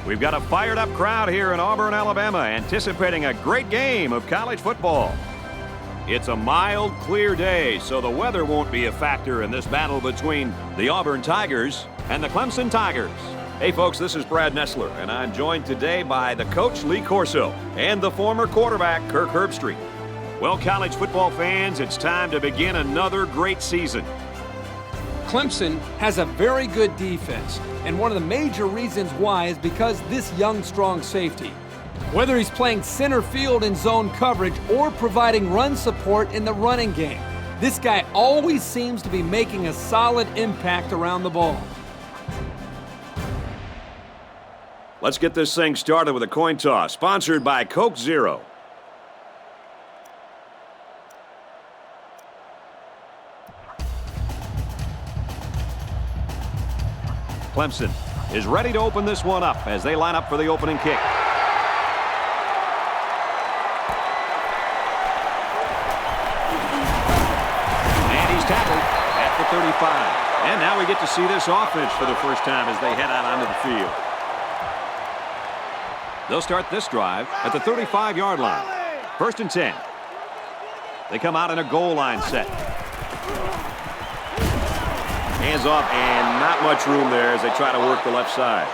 We've got a fired-up crowd here in Auburn, Alabama, anticipating a great game of college football. It's a mild, clear day, so the weather won't be a factor in this battle between the Auburn Tigers and the Clemson Tigers. Hey, folks, this is Brad Nessler, and I'm joined today by the coach, Lee Corso, and the former quarterback, Kirk Herbstreit. Well, college football fans, it's time to begin another great season. Clemson has a very good defense, and one of the major reasons why is because this young, strong safety. Whether he's playing center field in zone coverage or providing run support in the running game, this guy always seems to be making a solid impact around the ball. Let's get this thing started with a coin toss, sponsored by Coke Zero. Clemson is ready to open this one up as they line up for the opening kick. And he's tackled at the 35. And now we get to see this offense for the first time as they head out onto the field. They'll start this drive at the 35-yard line. 1st and 10. They come out in a goal line set. Hands off, and not much room there as they try to work the left side.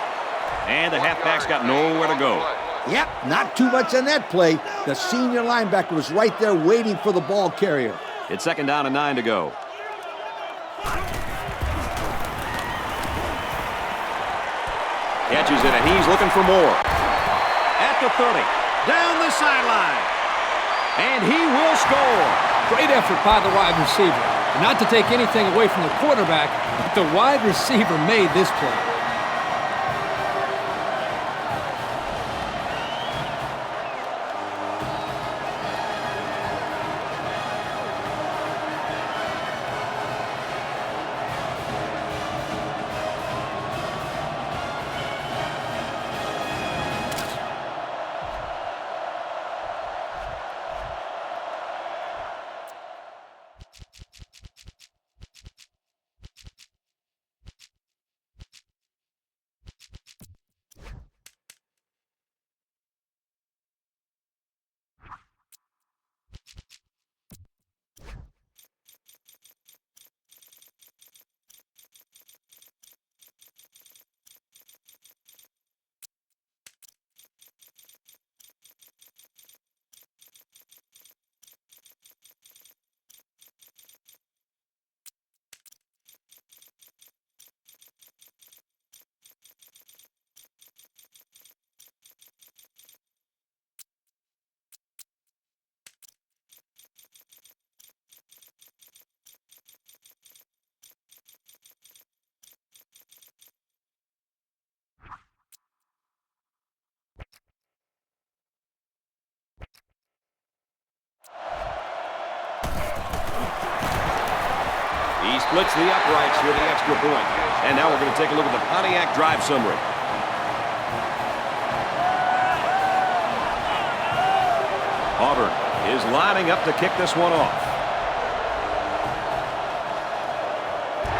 And the halfback's got nowhere to go. Yep, not too much on that play. The senior linebacker was right there waiting for the ball carrier. It's 2nd down and 9 to go. Catches it, and he's looking for more. At the 30, down the sideline. And he will score. Great effort by the wide receiver. Not to take anything away from the quarterback, but the wide receiver made this play. He splits the uprights for the extra point. And now we're going to take a look at the Pontiac drive summary. Auburn is lining up to kick this one off.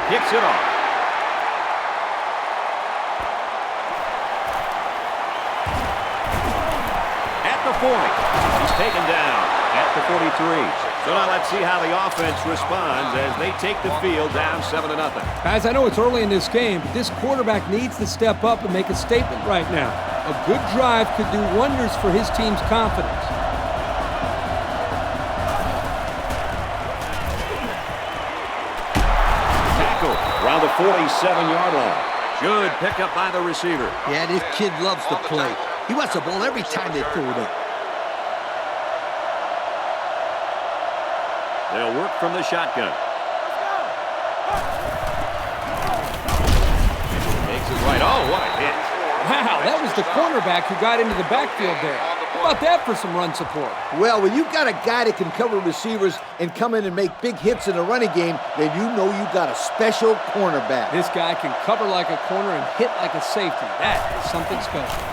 Kicks it off. At the 40. He's taken down at the 43. So now let's see how the offense responds as they take the field down 7-0. Guys, I know it's early in this game, but this quarterback needs to step up and make a statement right now. A good drive could do wonders for his team's confidence. Tackle around the 47-yard line. Good pickup by the receiver. Yeah, this kid loves to play. He wants the ball every time they throw it up. They'll work from the shotgun. Makes it right. Oh, what a hit. Wow, that was the cornerback who got into the backfield there. How about that for some run support? Well, when you've got a guy that can cover receivers and come in and make big hits in the running game, then you know you got a special cornerback. This guy can cover like a corner and hit like a safety. That is something special.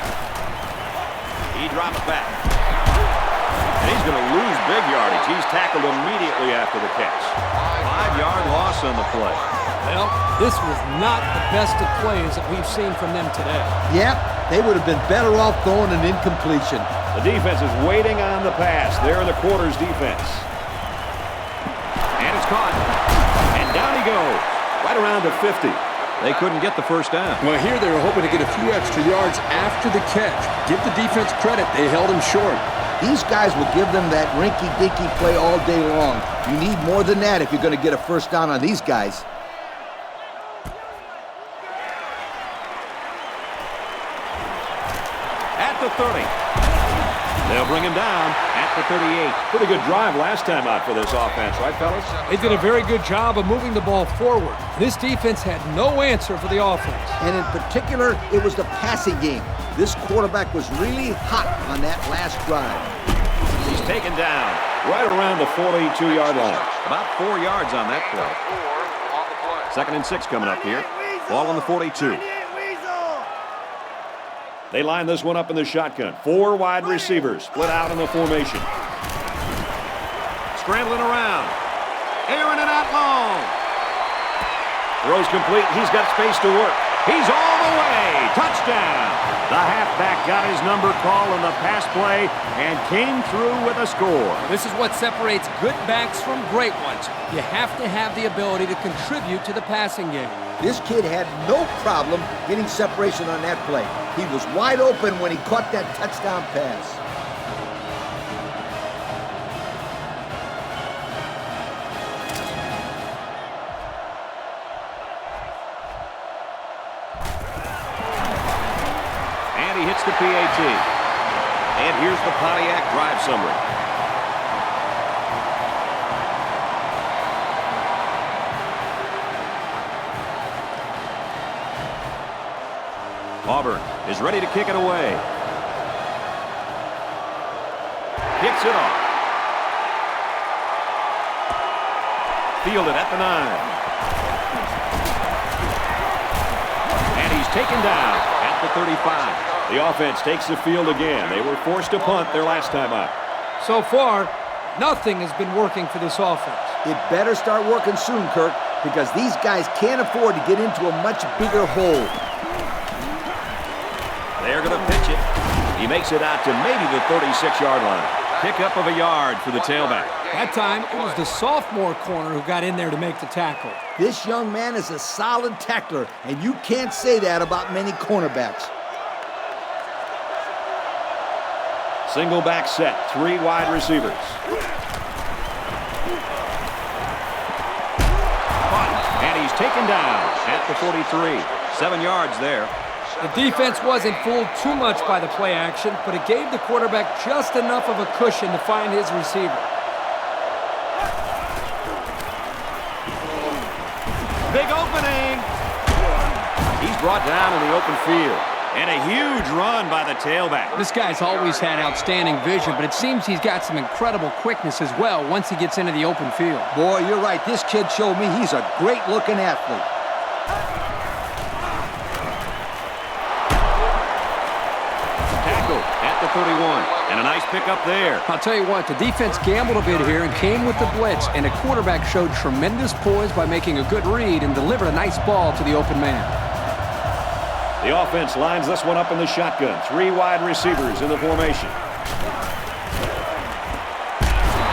He drops back. And he's going to lose big yardage. He's tackled immediately after the catch. 5-yard loss on the play. Well, this was not the best of plays that we've seen from them today. Yep, They would have been better off throwing an incompletion. The defense is waiting on the pass. They're the quarter's defense. And it's caught. And down he goes. Right around the 50. They couldn't get the first down. Well, here they were hoping to get a few extra yards after the catch. Give the defense credit. They held him short. These guys will give them that rinky-dinky play all day long. You need more than that if you're going to get a first down on these guys. At the 30. They'll bring him down at the 38. Pretty good drive last time out for this offense, right, fellas? They did a very good job of moving the ball forward. This defense had no answer for the offense. And in particular, it was the passing game. This quarterback was really hot on that last drive. He's taken down right around the 42-yard line. About 4 yards on that play. 2nd and 6 coming up here. Ball on the 42. They line this one up in the shotgun. 4 wide receivers split out in the formation. Scrambling around. Airing it out long. Throws complete. He's got space to work. He's all the way. Touchdown. The halfback got his number call in the pass play and came through with a score. This is what separates good backs from great ones. You have to have the ability to contribute to the passing game. This kid had no problem getting separation on that play. He was wide open when he caught that touchdown pass. And he hits the PAT. And here's the Pontiac drive summary. Auburn is ready to kick it away. Kicks it off. Fielded at the 9. And he's taken down at the 35. The offense takes the field again. They were forced to punt their last time out. So far, nothing has been working for this offense. It better start working soon, Kirk, because these guys can't afford to get into a much bigger hole. They're going to pitch it. He makes it out to maybe the 36-yard line. Pickup of a yard for the tailback. That time, it was the sophomore corner who got in there to make the tackle. This young man is a solid tackler, and you can't say that about many cornerbacks. Single back set, 3 wide receivers. And he's taken down at the 43. 7 yards there. The defense wasn't fooled too much by the play action, but it gave the quarterback just enough of a cushion to find his receiver. Big opening. He's brought down in the open field. And a huge run by the tailback. This guy's always had outstanding vision, but it seems he's got some incredible quickness as well once he gets into the open field. Boy, you're right. This kid showed me he's a great-looking athlete. Tackle at the 31. And a nice pickup there. I'll tell you what, the defense gambled a bit here and came with the blitz, and the quarterback showed tremendous poise by making a good read and delivered a nice ball to the open man. The offense lines this one up in the shotgun. 3 wide receivers in the formation.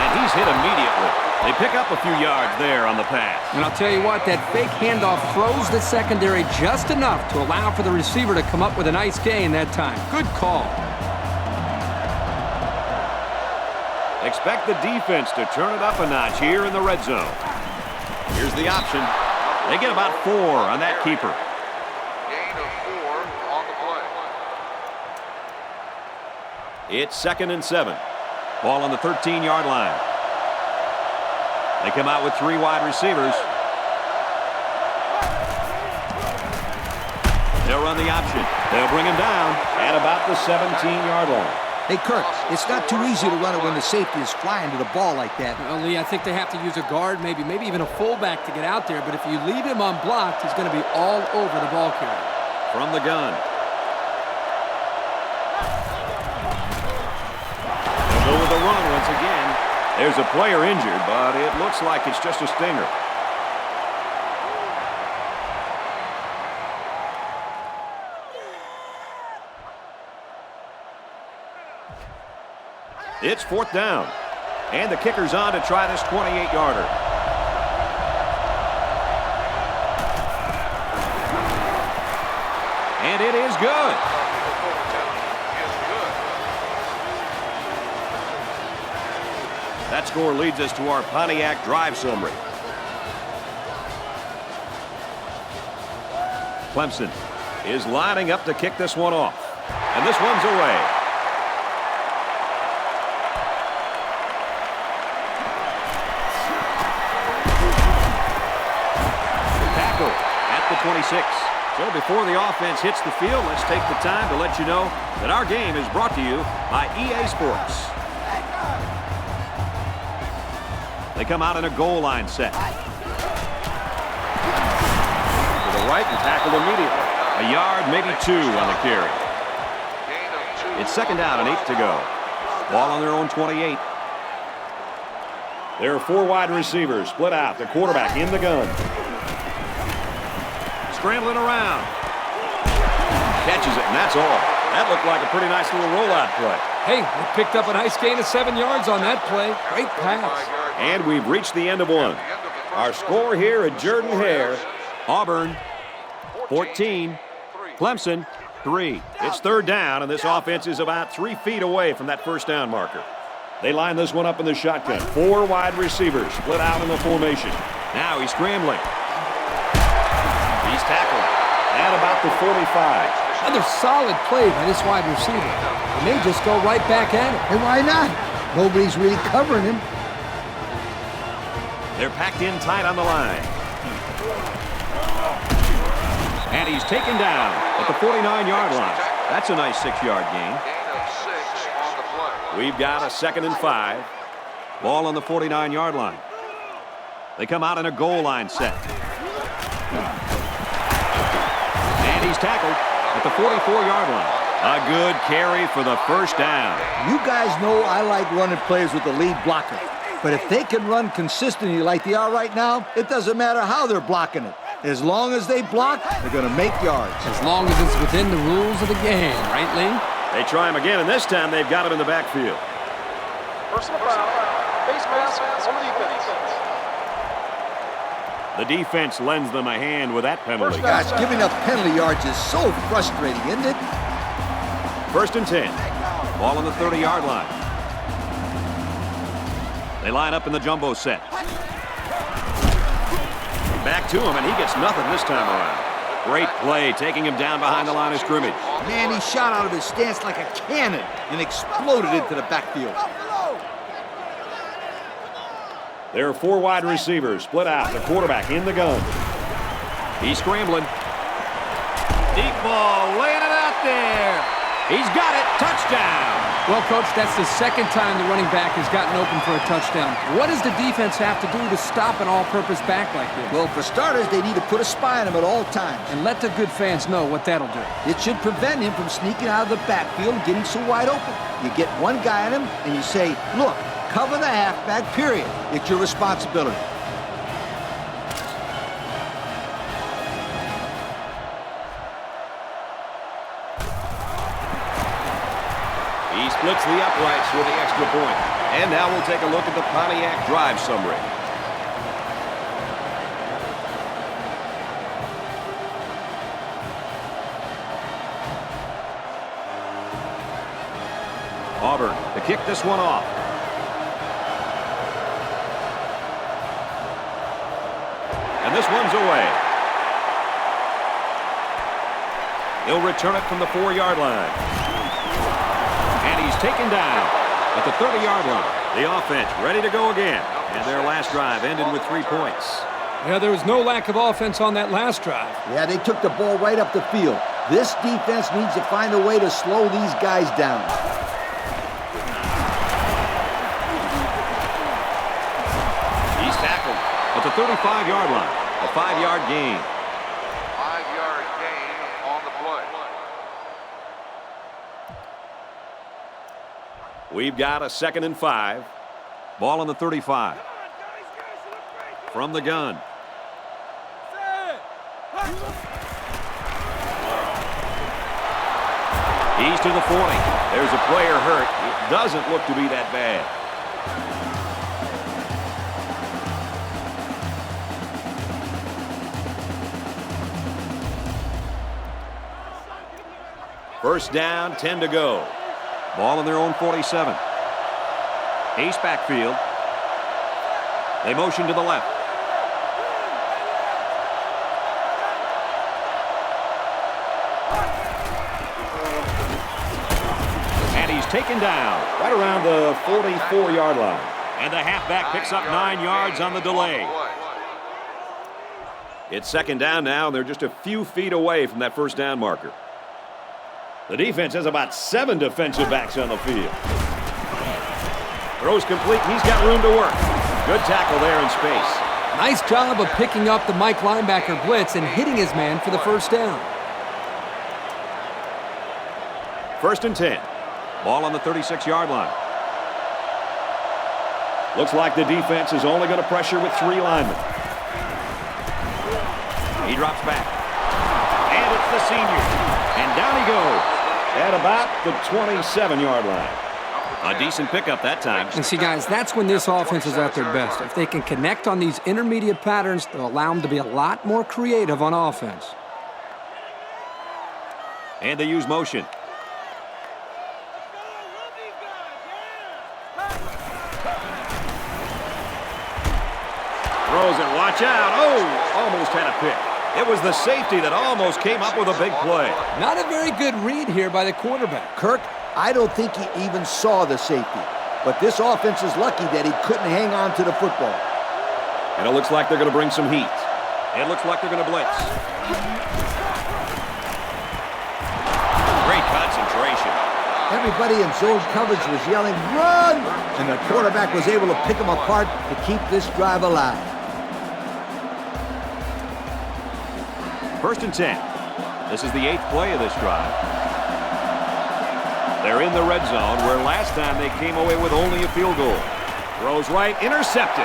And he's hit immediately. They pick up a few yards there on the pass. And I'll tell you what, that fake handoff froze the secondary just enough to allow for the receiver to come up with a nice gain that time. Good call. Expect the defense to turn it up a notch here in the red zone. Here's the option. They get about 4 on that keeper. It's 2nd and 7. Ball on the 13-yard line. They come out with 3 wide receivers. They'll run the option. They'll bring him down at about the 17-yard line. Hey, Kirk, it's not too easy to run it when the safety is flying to the ball like that. Well, Lee, I think they have to use a guard, maybe even a fullback to get out there. But if you leave him unblocked, he's going to be all over the ball carrier. From the gun. They'll go with the run once again. There's a player injured, but it looks like it's just a stinger. It's 4th down. And the kicker's on to try this 28-yarder. And it is good. That score leads us to our Pontiac drive summary. Clemson is lining up to kick this one off. And this one's away. Tackle at the 26. So before the offense hits the field, let's take the time to let you know that our game is brought to you by EA Sports. They come out in a goal line set. To the right and tackled immediately. A yard, maybe 2 on the carry. It's 2nd down and 8 to go. Ball on their own 28. There are 4 wide receivers split out. The quarterback in the gun. Scrambling around. Catches it, and that's all. That looked like a pretty nice little rollout play. Hey, they picked up a nice gain of 7 yards on that play. Great pass. And we've reached the end of one. Our score here at Jordan-Hare, Auburn 14, Clemson 3. It's 3rd down, and this offense is about 3 feet away from that 1st down marker. They line this one up in the shotgun. 4 wide receivers split out in the formation. Now he's scrambling. He's tackled at about the 45. Another solid play by this wide receiver. He may just go right back at it. And why not? Nobody's really covering him. They're packed in tight on the line. And he's taken down at the 49-yard line. That's a nice 6-yard gain. We've got a 2nd and 5. Ball on the 49-yard line. They come out in a goal line set. And he's tackled at the 44-yard line. A good carry for the 1st down. You guys know I like running plays with the lead blocker. But if they can run consistently like they are right now, it doesn't matter how they're blocking it. As long as they block, they're going to make yards. As long as it's within the rules of the game, right, Lee? They try him again, and this time they've got him in the backfield. Personal foul. Face mask on the defense. The defense lends them a hand with that penalty. Gosh, giving up penalty yards is so frustrating, isn't it? 1st and 10. Ball on the 30-yard line. They line up in the jumbo set. Back to him, and he gets nothing this time around. Great play, taking him down behind the line of scrimmage. Man, he shot out of his stance like a cannon and exploded into the backfield. There are 4 wide receivers split out. The quarterback in the gun. He's scrambling. Deep ball, laying it out there. He's got it. Touchdown. Well, Coach, that's the 2nd time the running back has gotten open for a touchdown. What does the defense have to do to stop an all-purpose back like this? Well, for starters, they need to put a spy on him at all times. And let the good fans know what that'll do. It should prevent him from sneaking out of the backfield and getting so wide open. You get one guy on him, and you say, look, cover the halfback, period. It's your responsibility. He splits the uprights with the extra point. And now we'll take a look at the Pontiac drive summary. Auburn to kick this one off. And this one's away. He'll return it from the 4-yard line. And he's taken down at the 30-yard line. The offense ready to go again. And their last drive ended with 3 points. Yeah, there was no lack of offense on that last drive. Yeah, they took the ball right up the field. This defense needs to find a way to slow these guys down. He's tackled at the 35-yard line. A 5-yard gain. 5-yard gain on the play. We've got a 2nd and 5. Ball on the 35. From the gun. He's to the 40. There's a player hurt. It doesn't look to be that bad. First down, 10 to go. Ball on their own 47. Ace backfield. They motion to the left. And he's taken down right around the 44-yard line. And the halfback picks up 9 yards on the delay. It's second down now, and they're just a few feet away from that first down marker. The defense has about 7 defensive backs on the field. Throws complete. He's got room to work. Good tackle there in space. Nice job of picking up the Mike linebacker blitz and hitting his man for the first down. First and 10. Ball on the 36-yard line. Looks like the defense is only going to pressure with 3 linemen. He drops back. And it's the senior. And down he goes at about the 27-yard line. A decent pickup that time. And see, guys, that's when this offense is at their best. If they can connect on these intermediate patterns, they'll allow them to be a lot more creative on offense. And they use motion. Throws it, watch out. Oh, almost had a pick. It was the safety that almost came up with a big play. Not a very good read here by the quarterback. Kirk, I don't think he even saw the safety. But this offense is lucky that he couldn't hang on to the football. And it looks like they're going to bring some heat. It looks like they're going to blitz. Great concentration. Everybody in zone coverage was yelling, run! And the quarterback was able to pick them apart to keep this drive alive. First and 10. This is the 8th play of this drive. They're in the red zone, where last time they came away with only a field goal. Throws right, intercepted.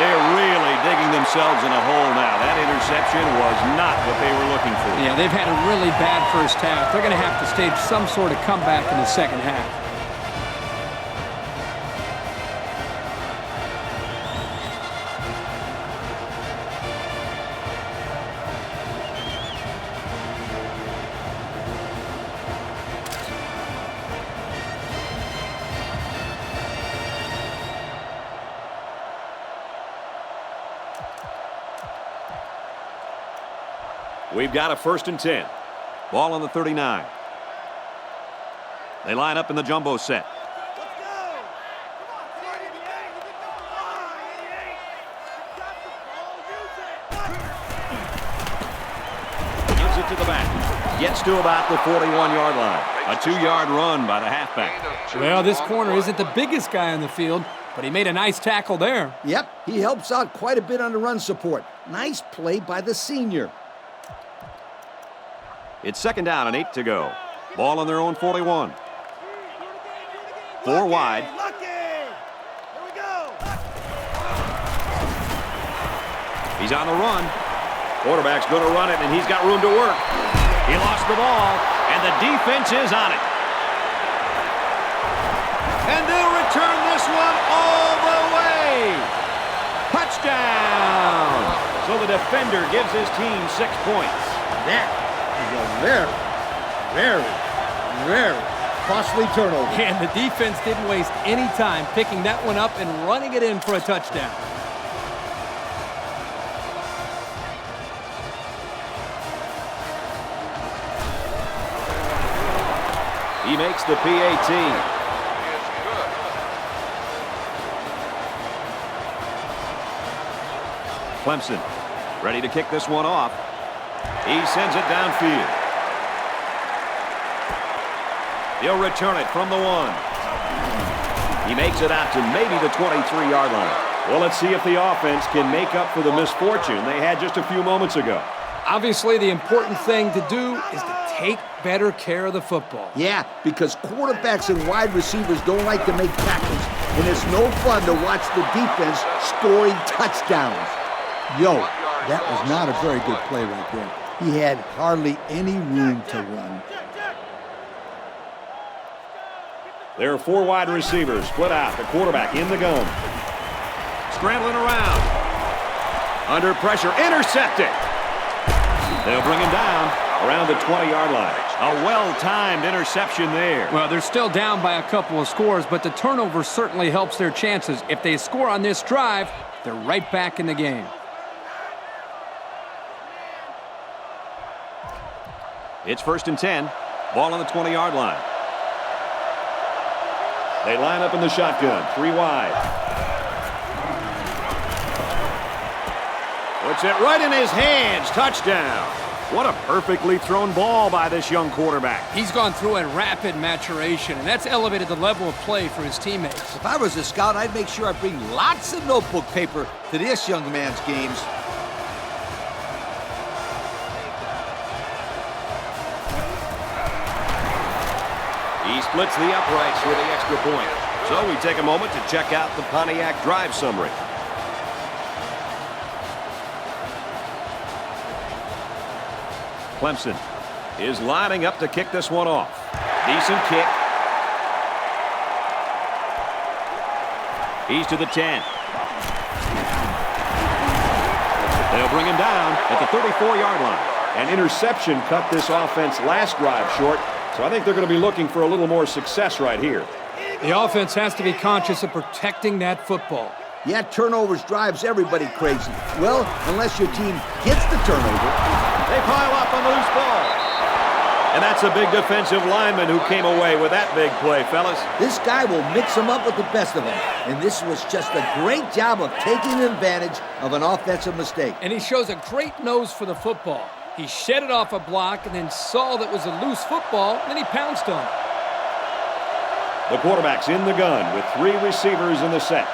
They're really digging themselves in a hole now. That interception was not what they were looking for. Yeah, they've had a really bad first half. They're going to have to stage some sort of comeback in the second half. We've got a first and 10. Ball on the 39. They line up in the jumbo set. Gives it to the back. Gets to about the 41-yard line. A 2-yard run by the halfback. Well, this corner isn't the biggest guy on the field, but he made a nice tackle there. Yep, he helps out quite a bit on the run support. Nice play by the senior. It's second down and 8 to go. Ball on their own 41. 4 wide. He's on the run. Quarterback's going to run it, and he's got room to work. He lost the ball, and the defense is on it. And they'll return this one all the way. Touchdown! So the defender gives his team 6 points. That is a very, very, very costly turnover. And the defense didn't waste any time picking that one up and running it in for a touchdown. He makes the PAT. Clemson ready to kick this one off. He sends it downfield. He'll return it from the 1. He makes it out to maybe the 23-yard line. Well, let's see if the offense can make up for the misfortune they had just a few moments ago. Obviously, the important thing to do is to take better care of the football. Yeah, because quarterbacks and wide receivers don't like to make tackles, and it's no fun to watch the defense scoring touchdowns. Yo, That was not a very good play right there. He had hardly any room to run. There are 4 wide receivers split out. The quarterback in the gun. Scrambling around. Under pressure. Intercepted. They'll bring him down around the 20-yard line. A well-timed interception there. Well, they're still down by a couple of scores, but the turnover certainly helps their chances. If they score on this drive, they're right back in the game. It's 1st and 10. Ball on the 20-yard line. They line up in the shotgun. 3 wide. Puts it right in his hands. Touchdown. What a perfectly thrown ball by this young quarterback. He's gone through a rapid maturation, and that's elevated the level of play for his teammates. If I was a scout, I'd make sure I bring lots of notebook paper to this young man's games. He splits the uprights for the extra point. So we take a moment to check out the Pontiac drive summary. Clemson is lining up to kick this one off. Decent kick. He's to the 10. They'll bring him down at the 34-yard line. An interception cut this offense last drive short, so I think they're going to be looking for a little more success right here. The offense has to be conscious of protecting that football. Yeah, turnovers drives everybody crazy. Well, unless your team gets the turnover. They pile up on the loose ball. And that's a big defensive lineman who came away with that big play, fellas. This guy will mix them up with the best of them. And this was just a great job of taking advantage of an offensive mistake. And he shows a great nose for the football. He shed it off a block and then saw that was a loose football, and then he pounced on it. The quarterback's in the gun with 3 receivers in the set.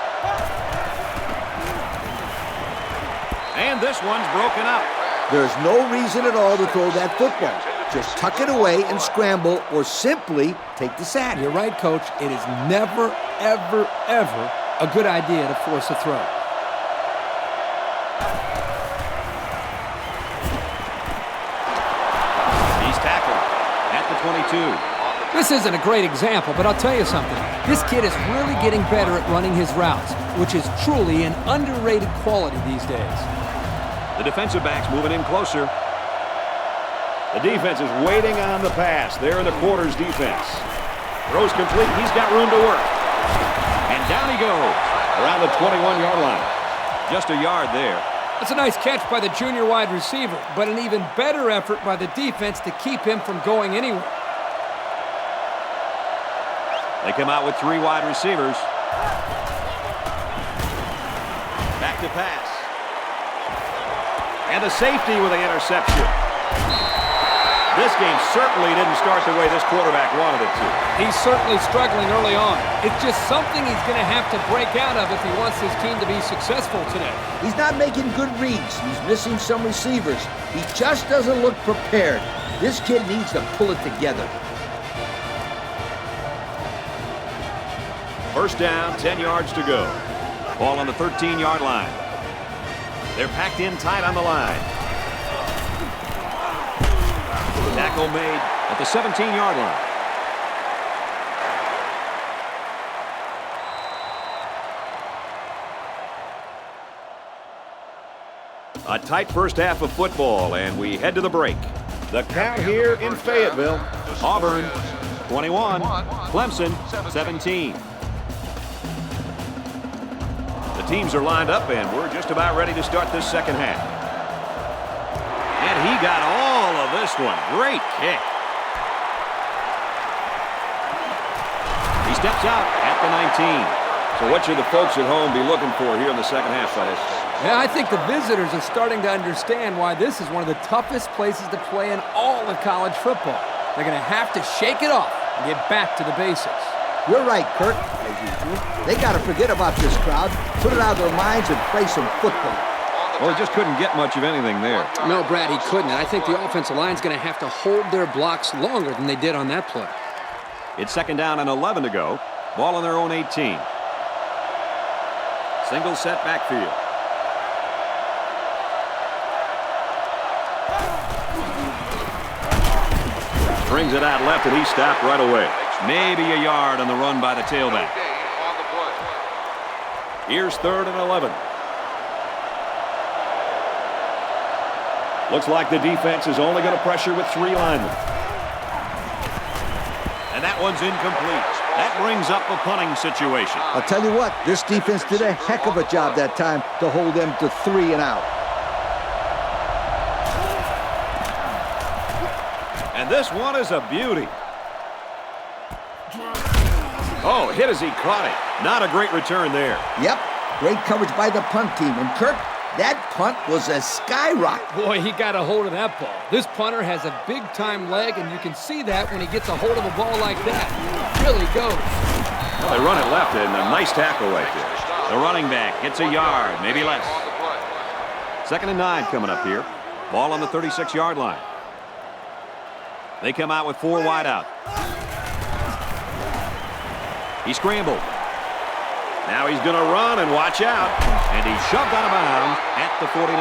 And this one's broken up. There's no reason at all to throw that football. Just tuck it away and scramble, or simply take the sack. You're right, Coach. It is never, ever, ever a good idea to force a throw. He's tackled at the 22. This isn't a great example, but I'll tell you something. This kid is really getting better at running his routes, which is truly an underrated quality these days. The defensive back's moving in closer. The defense is waiting on the pass. They're in the quarters defense. Throws complete. He's got room to work. And down he goes around the 21-yard line. Just a yard there. That's a nice catch by the junior wide receiver, but an even better effort by the defense to keep him from going anywhere. They come out with 3 wide receivers. Back to pass. And the safety with the interception. This game certainly didn't start the way this quarterback wanted it to. He's certainly struggling early on. It's just something he's going to have to break out of if he wants his team to be successful today. He's not making good reads. He's missing some receivers. He just doesn't look prepared. This kid needs to pull it together. First down, 10 yards to go. Ball on the 13-yard line. They're packed in tight on the line. Tackle made at the 17-yard line. A tight first half of football, and we head to the break. The count here in Fayetteville. Auburn, 21. Clemson, 17. The teams are lined up, and we're just about ready to start this second half. And he got all of this one. Great kick. He steps out at the 19. So what should the folks at home be looking for here in the second half, fellas? Yeah, I think the visitors are starting to understand why this is one of the toughest places to play in all of college football. They're going to have to shake it off and get back to the basics. You're right, Kurt. As usual. They got to forget about this crowd, put it out of their minds, and play some football. Well, he just couldn't get much of anything there. No, Brad, he couldn't. And I think the offensive line's going to have to hold their blocks longer than they did on that play. It's second down and 11 to go. Ball on their own 18. Single set backfield. Brings it out left, and he stopped right away. Maybe a yard on the run by the tailback. Here's 3rd and 11. Looks like the defense is only going to pressure with 3 linemen. And that one's incomplete. That brings up a punting situation. I'll tell you what, this defense did a heck of a job that time to hold them to 3 and out. And this one is a beauty. Oh, hit as he caught it. Not a great return there. Yep, great coverage by the punt team. And Kirk, that punt was a skyrocket. Boy, he got a hold of that ball. This punter has a big-time leg, and you can see that when he gets a hold of a ball like that. Really goes. Well, they run it left, and a nice tackle right there. The running back gets a yard, maybe less. 2nd and 9 coming up here. Ball on the 36-yard line. They come out with 4 wide out. He scrambled. Now he's going to run and watch out. And he's shoved out of bounds at the 49.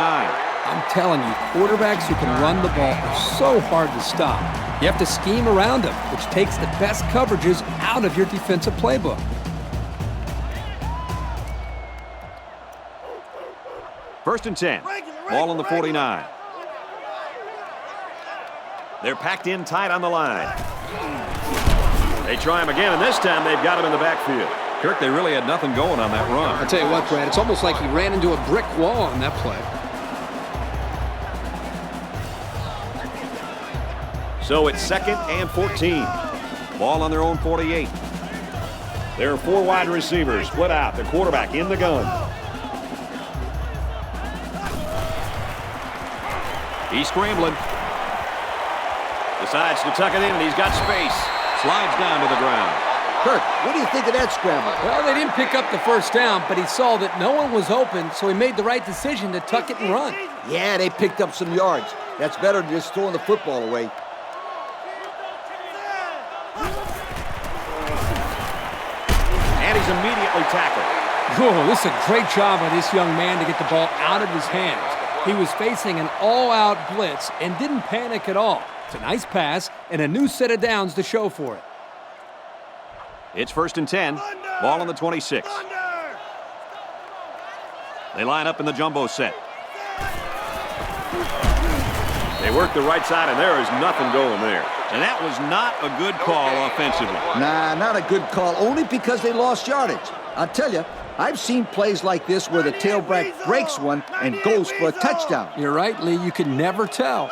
I'm telling you, quarterbacks who can run the ball are so hard to stop. You have to scheme around them, which takes the best coverages out of your defensive playbook. First and 10. Ball on the 49. They're packed in tight on the line. They try him again, and this time they've got him in the backfield. Kirk, they really had nothing going on that run. I'll tell you what, Brad, it's almost like he ran into a brick wall on that play. So it's 2nd and 14. Ball on their own 48. There are 4 wide receivers split out. The quarterback in the gun. He's scrambling. Decides to tuck it in, and he's got space. Slides down to the ground. Kirk, what do you think of that scramble? Well, they didn't pick up the first down, but he saw that no one was open, so he made the right decision to tuck it and run. Yeah, they picked up some yards. That's better than just throwing the football away. And he's immediately tackled. Oh, this is a great job by this young man to get the ball out of his hands. He was facing an all-out blitz and didn't panic at all. It's a nice pass and a new set of downs to show for it. It's 1st and 10. Ball on the 26. They line up in the jumbo set. They work the right side, and there is nothing going there. And that was not a good call offensively. Nah, not a good call, only because they lost yardage. I'll tell you, I've seen plays like this where the tailback breaks one and goes for a touchdown. You're right, Lee. You can never tell.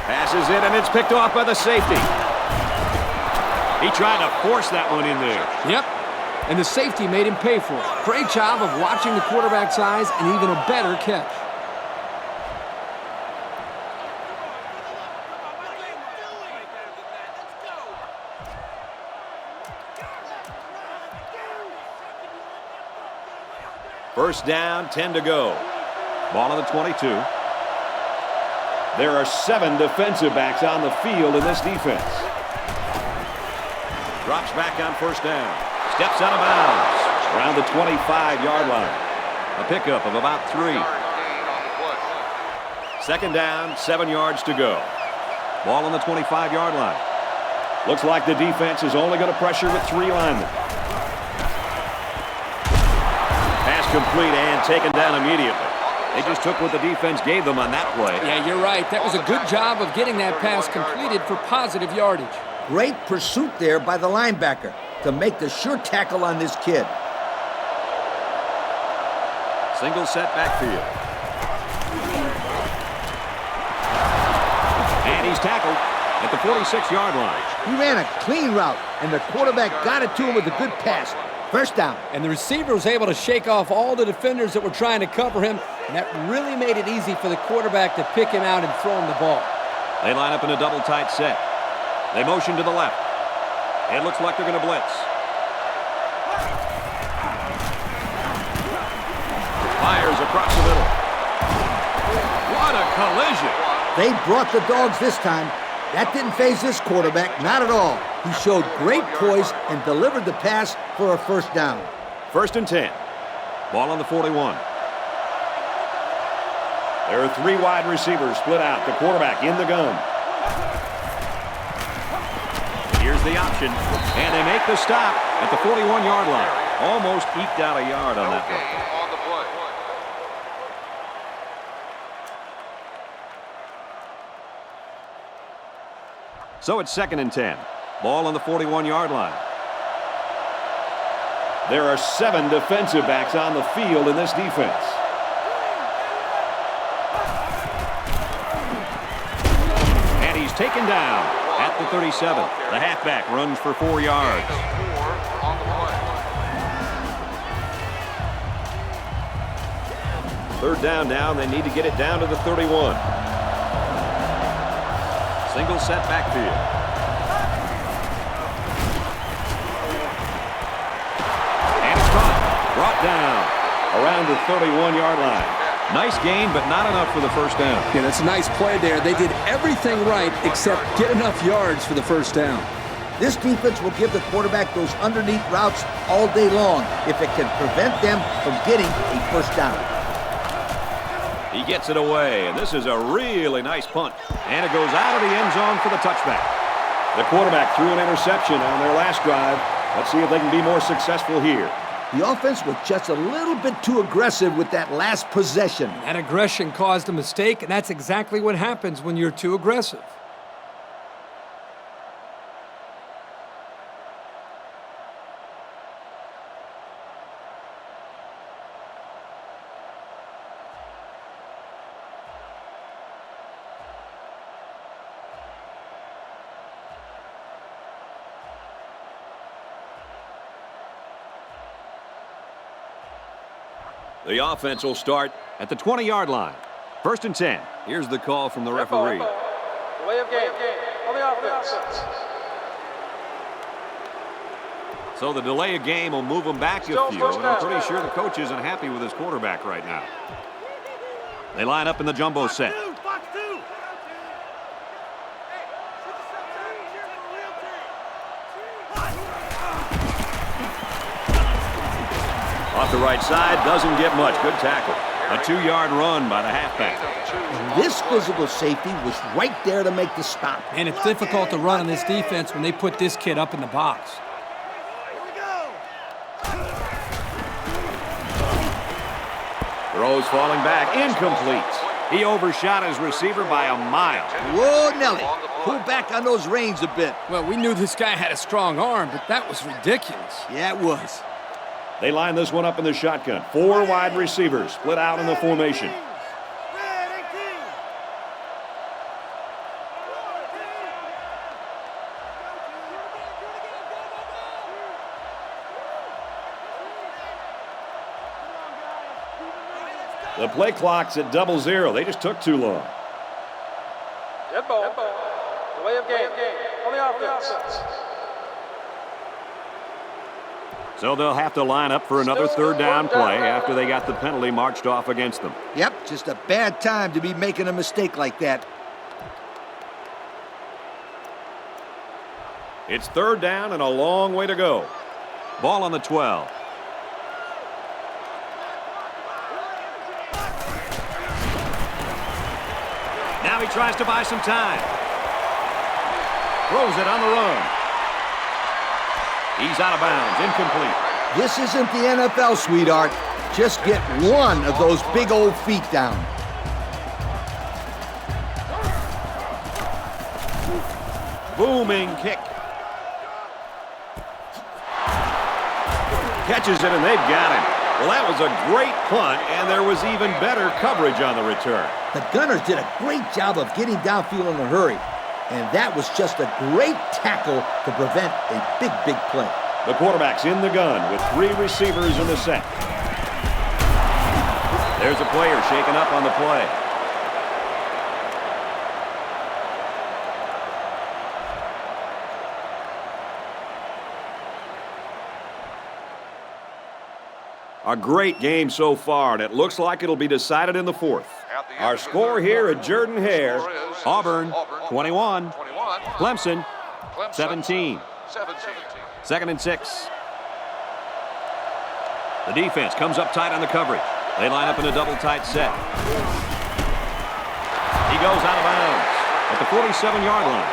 Passes it, and it's picked off by the safety. He tried to force that one in there. Yep, and the safety made him pay for it. Great job of watching the quarterback's eyes and even a better catch. First down, 10 to go. Ball on the 22. There are 7 defensive backs on the field in this defense. Drops back on first down. Steps out of bounds around the 25-yard line. A pickup of about 3. 2nd down, 7 yards to go. Ball on the 25-yard line. Looks like the defense is only going to pressure with 3 linemen. Pass complete and taken down immediately. They just took what the defense gave them on that play. Yeah, you're right. That was a good job of getting that pass completed for positive yardage. Great pursuit there by the linebacker to make the sure tackle on this kid. Single set backfield. And he's tackled at the 46-yard line. He ran a clean route, and the quarterback got it to him with a good pass. First down. And the receiver was able to shake off all the defenders that were trying to cover him, and that really made it easy for the quarterback to pick him out and throw him the ball. They line up in a double tight set. They motion to the left. It looks like they're going to blitz. Fires across the middle. What a collision. They brought the dogs this time. That didn't faze this quarterback, not at all. He showed great poise and delivered the pass for a first down. 1st and 10. Ball on the 41. There are 3 wide receivers split out. The quarterback in the gun. Here's the option, and they make the stop at the 41-yard line. Almost eked out a yard on that one. So it's 2nd and 10. Ball on the 41-yard line. There are 7 defensive backs on the field in this defense. And he's taken down at the 37. The halfback runs for 4 yards. Third down now. They need to get it down to the 31. Single set backfield. And it's caught. Brought down around the 31-yard line. Nice gain, but not enough for the first down. Yeah, that's a nice play there. They did everything right except get enough yards for the first down. This defense will give the quarterback those underneath routes all day long if it can prevent them from getting a first down. He gets it away, and this is a really nice punt. And it goes out of the end zone for the touchback. The quarterback threw an interception on their last drive. Let's see if they can be more successful here. The offense was just a little bit too aggressive with that last possession. That aggression caused a mistake, and that's exactly what happens when you're too aggressive. The offense will start at the 20-yard line. 1st and 10. Here's the call from the referee. Delay of game on the offense. So the delay of game will move them back a few, and I'm pretty sure the coach isn't happy with his quarterback right now. They line up in the jumbo set. Off the right side, doesn't get much. Good tackle. A 2-yard run by the halfback. This physical safety was right there to make the stop. And it's difficult to run on this defense when they put this kid up in the box. Throws falling back, incomplete. He overshot his receiver by a mile. Whoa, Nelly, pull back on those reins a bit. Well, we knew this guy had a strong arm, but that was ridiculous. Yeah, it was. They line this one up in the shotgun. 4 wide receivers split out in the formation. The play clock's at 00. They just took too long. Dead ball. Delay of game on the offense. So they'll have to line up for another 3rd down play after they got the penalty marched off against them. Yep, just a bad time to be making a mistake like that. It's 3rd down and a long way to go. Ball on the 12. Now he tries to buy some time. Throws it on the run. He's out of bounds, incomplete. This isn't the NFL, sweetheart. Just get one of those big old feet down. Booming kick. Catches it, and they've got him. Well, that was a great punt, and there was even better coverage on the return. The Gunners did a great job of getting downfield in a hurry. And that was just a great tackle to prevent a big play. The quarterback's in the gun with 3 receivers in the set. There's a player shaken up on the play. A great game so far, and it looks like it'll be decided in the 4th. Our score here at Jordan-Hare, Auburn 21, Clemson 17. 2nd and 6. The defense comes up tight on the coverage. They line up in a double tight set. He goes out of bounds at the 47-yard line.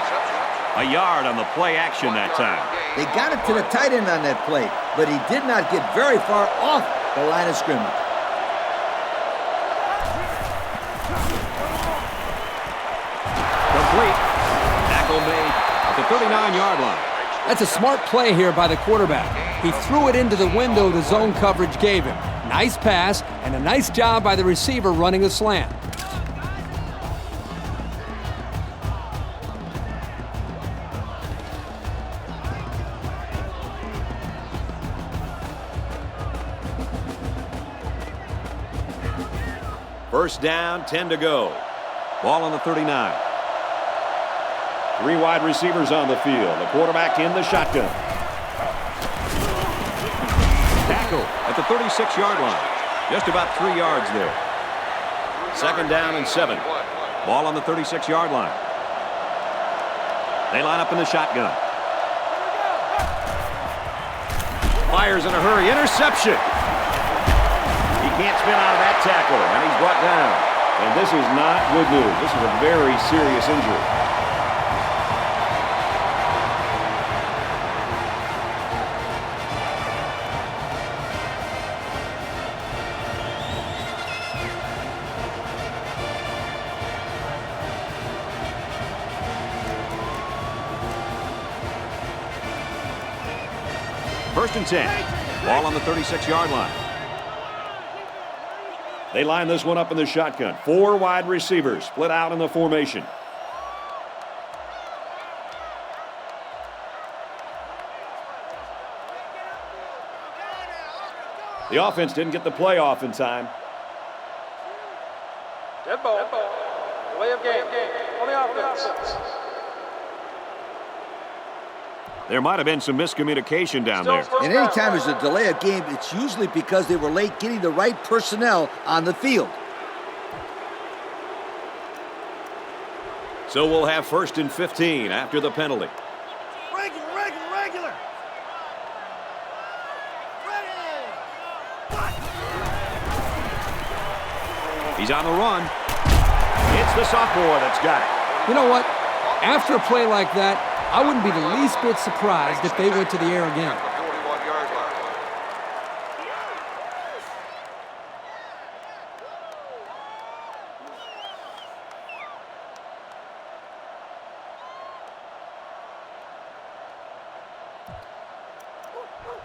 A yard on the play action that time. They got it to the tight end on that play, but he did not get very far off the line of scrimmage. Complete. Tackle made at the 39-yard line. That's a smart play here by the quarterback. He threw it into the window the zone coverage gave him. Nice pass, and a nice job by the receiver running the slant. First down, 10 to go. Ball on the 39. 3 wide receivers on the field. The quarterback in the shotgun. Tackle at the 36-yard line. Just about 3 yards there. Second down and 7. Ball on the 36-yard line. They line up in the shotgun. Fires in a hurry. Interception. He can't spin out of that tackle, and he's brought down. And this is not good news. This is a very serious injury. First and 10. Ball on the 36-yard line. They line this one up in the shotgun. 4 wide receivers split out in the formation. The offense didn't get the play off in time. Dead ball. Delay of game. On the offense. There might have been some miscommunication down there. And any time there's a delay of game, it's usually because they were late getting the right personnel on the field. So we'll have first and 15 after the penalty. Regular. He's on the run. It's the sophomore that's got it. You know what? After a play like that, I wouldn't be the least bit surprised if they went to the air again.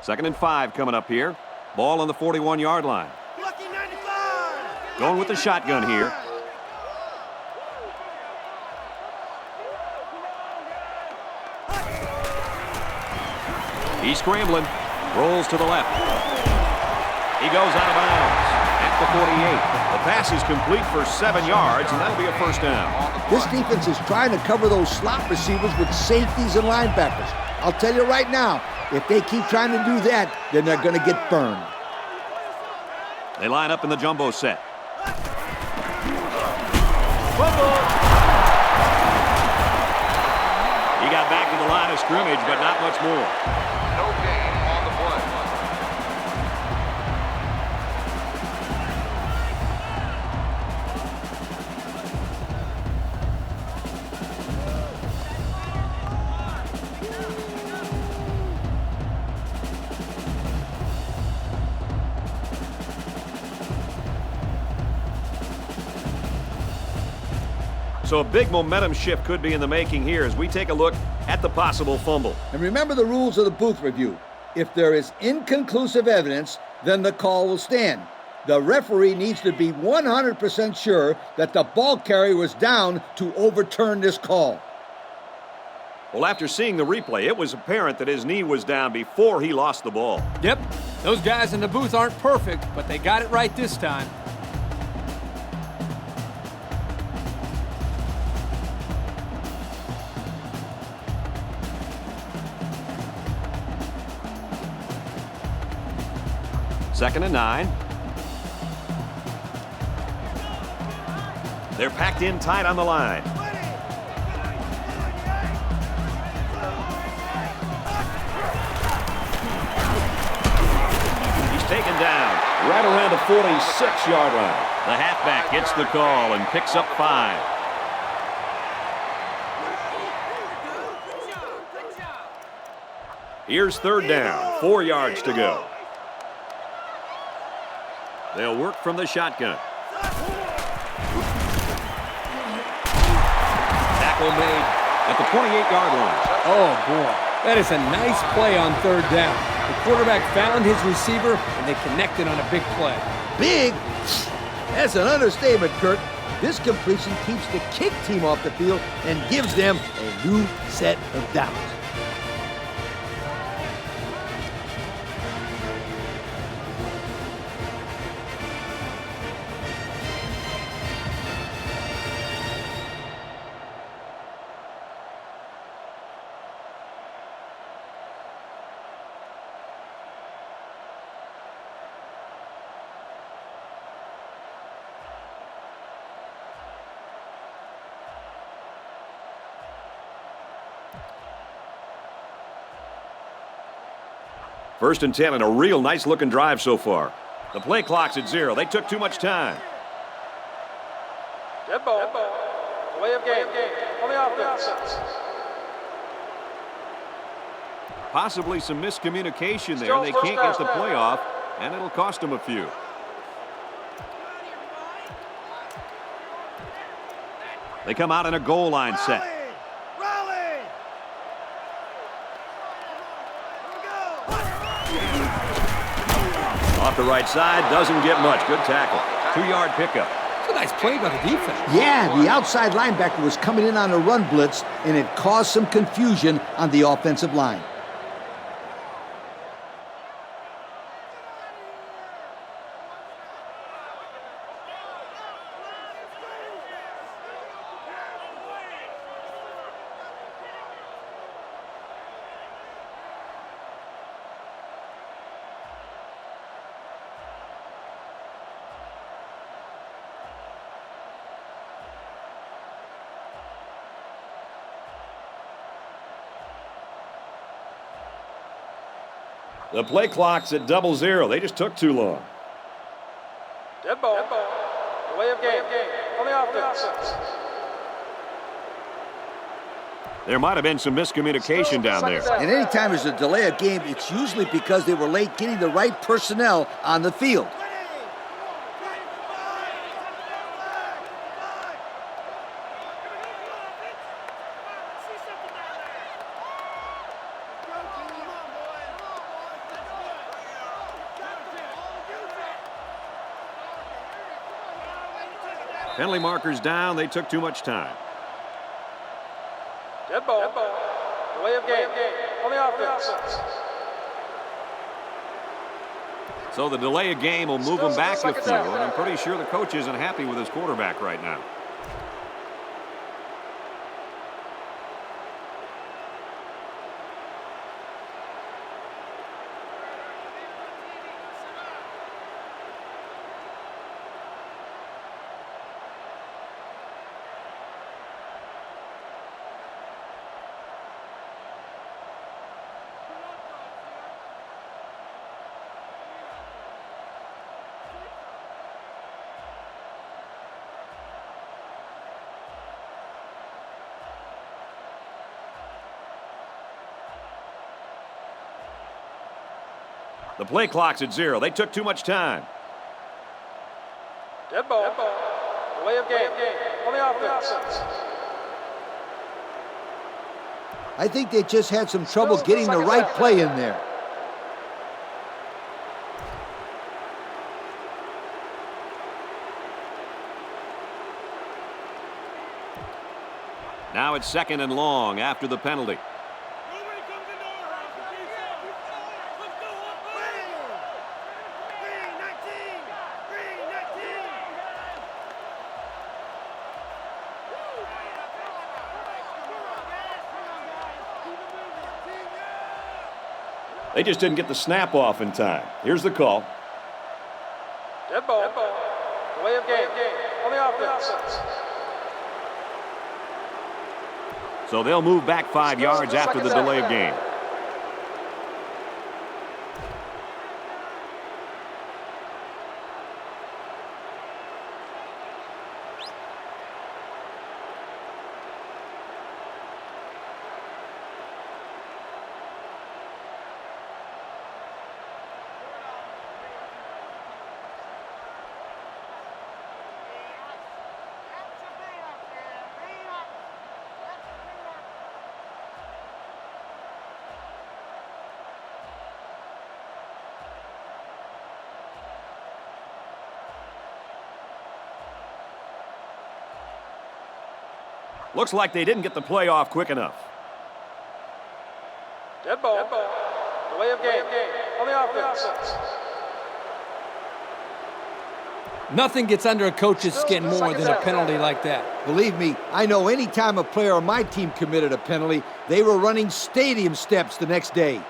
Second and 5 coming up here. Ball on the 41-yard line. Going with the shotgun here. He's scrambling. Rolls to the left. He goes out of bounds at the 48. The pass is complete for 7 yards, and that'll be a first down. This defense is trying to cover those slot receivers with safeties and linebackers. I'll tell you right now, if they keep trying to do that, then they're going to get burned. They line up in the jumbo set. He got back to the line of scrimmage, but not much more. No gain on the play. So a big momentum shift could be in the making here as we take a look at the possible fumble. And remember the rules of the booth review. If there is inconclusive evidence, then the call will stand. The referee needs to be 100% sure that the ball carrier was down to overturn this call. Well, after seeing the replay, it was apparent that his knee was down before he lost the ball. Yep, those guys in the booth aren't perfect, but they got it right this time. Second and 9. They're packed in tight on the line. He's taken down right around the 46-yard line. The halfback gets the call and picks up 5. Here's third down, 4 yards to go. They'll work from the shotgun. Tackle made at the 28-yard line. Oh, boy. That is a nice play on third down. The quarterback found his receiver, and they connected on a big play. Big? That's an understatement, Kurt. This completion keeps the kick team off the field and gives them a new set of downs. First and 10 and a real nice-looking drive so far. The play clock's at 0. They took too much time. Dead ball. Delay of game. On the offense. Possibly some miscommunication there. They can't get the play off, and it'll cost them a few. They come out in a goal line set. Off the right side, doesn't get much. Good tackle. 2-yard pickup. It's a nice play by the defense. Yeah, the outside linebacker was coming in on a run blitz, and it caused some confusion on the offensive line. The play clock's at 00. They just took too long. Dead ball. Delay of game. On the offense. There might have been some miscommunication down there. And anytime there's a delay of game, it's usually because they were late getting the right personnel on the field. Penalty markers down. They took too much time. Dead ball. Delay of game. On the offense. So the delay of game will move them back a few, and I'm pretty sure the coach isn't happy with his quarterback right now. The play clock's at 0. They took too much time. Dead ball. Delay of game. On the offense. I think they just had some trouble getting the right play in there. Now it's 2nd and long after the penalty. They just didn't get the snap off in time. Here's the call. Dead ball. Delay of game. On the offense. So they'll move back 5 yards after the delay of game. Looks like they didn't get the play off quick enough. Dead ball. Delay of game. On the offense. Nothing gets under a coach's skin more than a penalty like that. Believe me, I know any time a player on my team committed a penalty, they were running stadium steps the next day.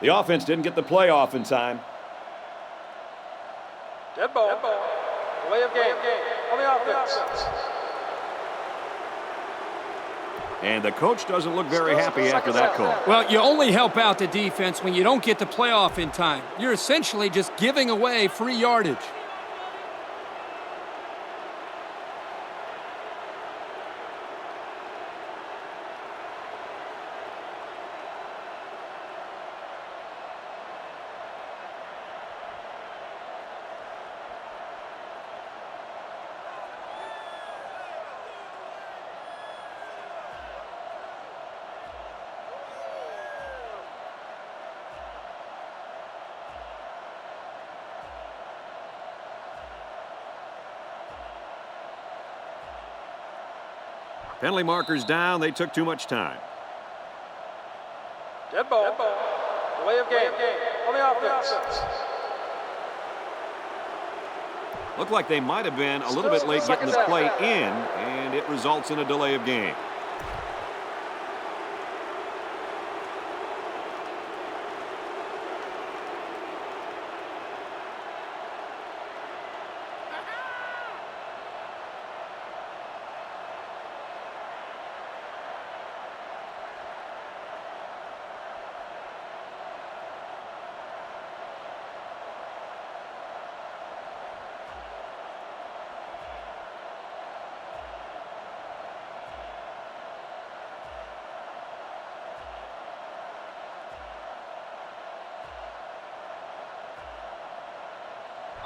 The offense didn't get the play off in time. Dead ball. Delay of game. On the offense. And the coach doesn't look very happy after that call. Well, you only help out the defense when you don't get the play off in time. You're essentially just giving away free yardage. Penalty markers down. They took too much time. Dead ball. Delay of game. On the offense. Looked like they might have been a little bit late getting the play in, and it results in a delay of game.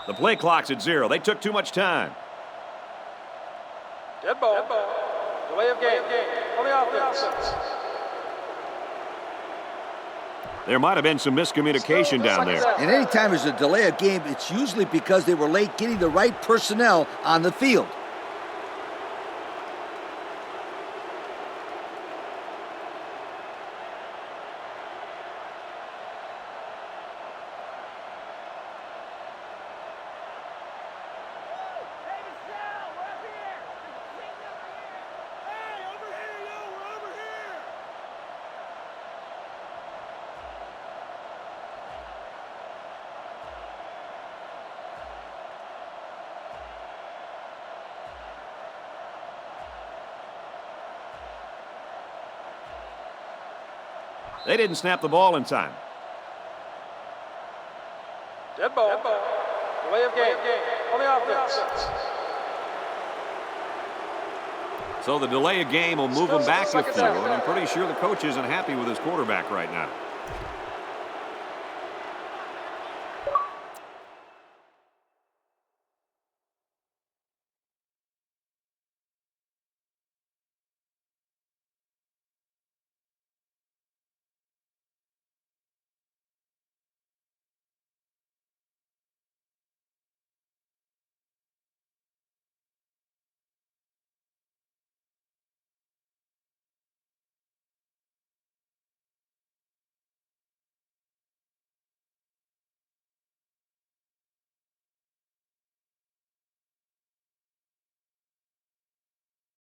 The play clock's at 0. They took too much time. Dead ball. Delay of game. On the offense. There might have been some miscommunication down there. And anytime there's a delay of game, it's usually because they were late getting the right personnel on the field. They didn't snap the ball in time. Dead ball. Delay of game. On the offense. So the delay of game will move them back a few, and I'm pretty sure the coach isn't happy with his quarterback right now.